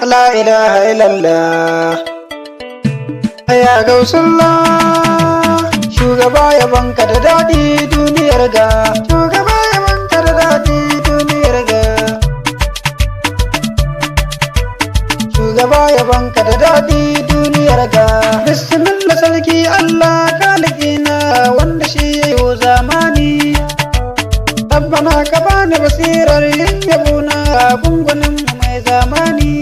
La ilaha illallah ya Gausullah, shugaba ya banka da daɗi duniyar ga, shugaba ya banka da daɗi duniyar ga, shugaba ya banka da daɗi duniyar ga. Bismillah sarki Allah kalikina wanda shi ya yi zamani, rabbana ka bani basirar yin yabona gungunin mai zamani.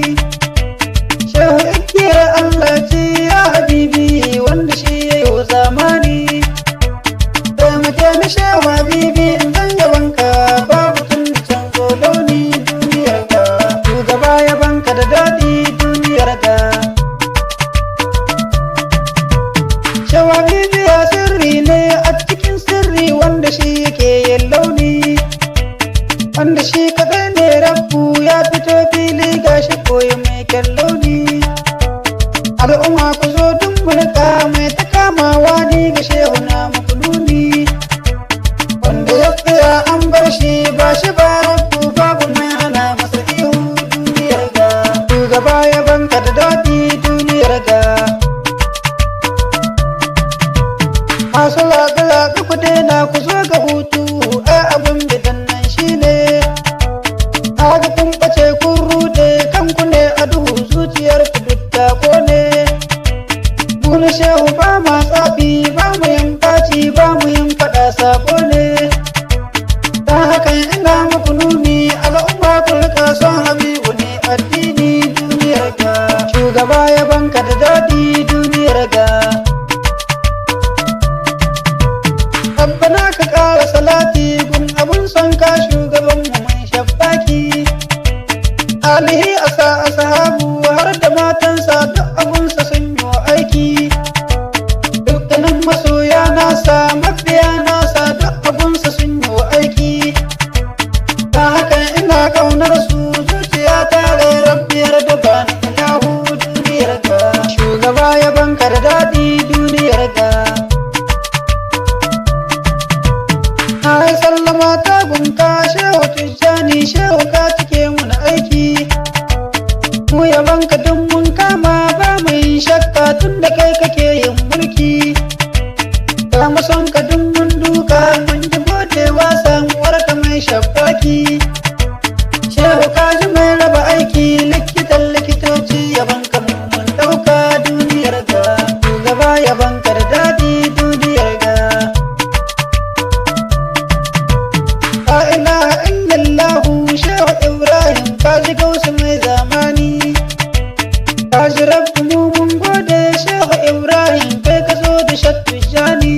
Shehu ikiyar Allah ce ya habibi wanda shi ya yi zamani, taimake ni shehu habibi in zan yabanka babu tun da canzo launi duniyar ga, shugaba ya banka da daɗi duniyar ga. Shehu habibi ya sirri ne a cikin sirri wanda shi yake yin launi, wanda shi kaɗai ne rabbu ya fito fili gashi koyi mai kyan launi. Al'umma ku zo duk mulka mai ta kamawa ni ga shehu na muku nuni, wanda ya tsaya an bar shi ba shi ba rabbu babu mai hana masa ihu duniyar ga, shugaba ya banka da daɗi duniyar ga. Masu laga-laga ku daina ku zo ga hutu ai abin bidan nan shi ne, kaga kun ɓace kun rude kanku ne a duhu zuciyar ku duk ta kone. Muna shehu ba ma tsafi ba mu yin faci ba mu yin faɗa sako ne, ta haka ina muku nuni al'umma ku rika son habibu ne addini duniyar ga, shugaba ya banka da daɗi duniyar ga. Rabbana ka ƙara salati gun abun son ka shugabanmu mai shaffaki, alihi asa ashabu har da matansa duk abunsa sun yi aiki, dukkanin masoya nasa mabiya nasa duk abunsa sun yi aiki, ta haka ina ƙaunar su zuciya ta rai rabbiyar da ba ni ilahu duniyar ga, shugaba ya banka da daɗi duniyar ga. Ai sallama ta gunka shehu tijjani shehu ka cike mun aiki, mu yabanka duk mun kama ba mu yin shakka tun da kai kake yin mulki, ga mu son ka duk mun duka mun ji godewa samuwar ka mai shaffaki. Shehu ka ji mai raba aiki likitan likitoci yabanka mun ɗauka duniyar ga, shugaba yabanka da daɗi duniyar ga. La ilaha illallahu shehu Ibrahim ka ji gausu mai zamani, ka ji rabbu mu mun gode shehu Ibrahim kai ka zo da shattu jani,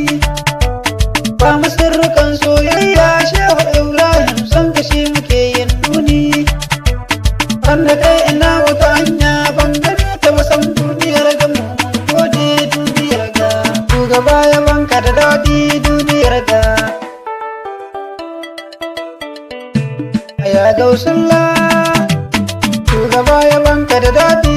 ba mu sirrukan soyayya shehu Ibrahim son ka shi muke yin nuni, wanda kai ina wata hanya ban gane ta wasan duniyar ga mu mun gode duniyar ga, shugaba ya banka da daɗi duniyar ga. Ya Gausullah, shugaba ya banka da daɗi